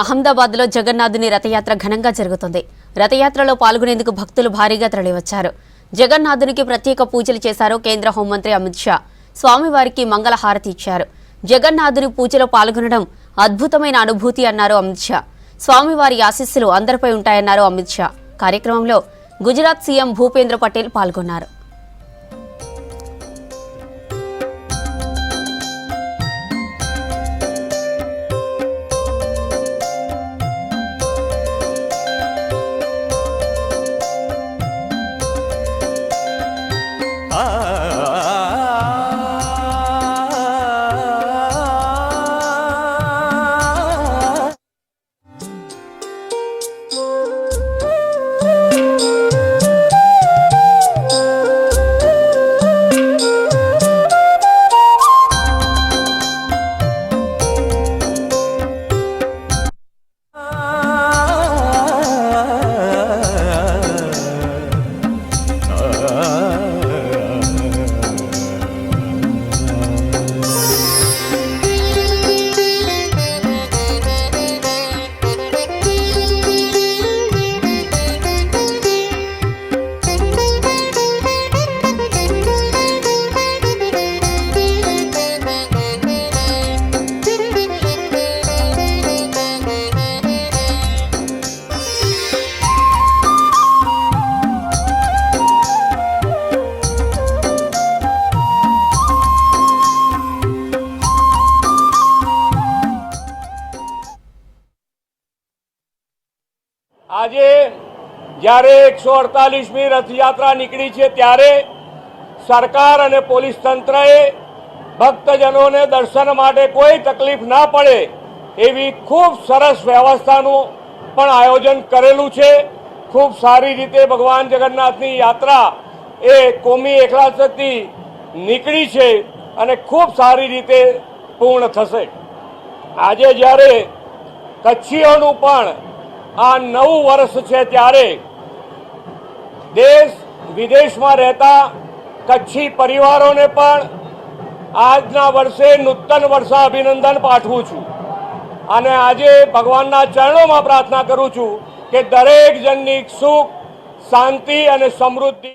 అహ్మదాబాద్లో జగన్నాథుని రథయాత్ర ఘనంగా జరుగుతుంది. రథయాత్రలో పాల్గొనేందుకు భక్తులు భారీగా తరలివచ్చారు. జగన్నాథునికి ప్రత్యేక పూజలు చేశారు కేంద్ర హోంమంత్రి అమిత్ షా. స్వామివారికి మంగళ హారతి ఇచ్చారు. జగన్నాథుని పూజలో పాల్గొనడం అద్భుతమైన అనుభూతి అన్నారు అమిత్ షా. స్వామివారి ఆశీస్సులు అందరిపై ఉంటాయన్నారు అమిత్ షా. కార్యక్రమంలో గుజరాత్ సీఎం భూపేంద్ర పటేల్ పాల్గొన్నారు. આજે જ્યારે 148મી રથયાત્રા નીકળી છે ત્યારે સરકાર અને પોલીસ તંત્રએ ભક્તજનોને દર્શન માટે કોઈ તકલીફ ના પડે એવી ખૂબ સરસ વ્યવસ્થાનું પણ આયોજન કરેલું છે. ખૂબ સારી રીતે ભગવાન જગન્નાથની યાત્રા એ કોમી એકલાસથી નીકળી છે અને ખૂબ સારી રીતે પૂર્ણ થશે. આજે જ્યારે કચ્છીઓનું પણ આ નવું વર્ષ છે ત્યારે દેશ વિદેશમાં રહેતા કચ્છી પરિવારોને પણ આજના વર્ષે નૂતન વર્ષ અભિનંદન પાઠવું છું અને આજે ભગવાનના ચરણોમાં પ્રાર્થના કરું છું કે દરેક જણની સુખ, શાંતિ અને સમૃદ્ધિ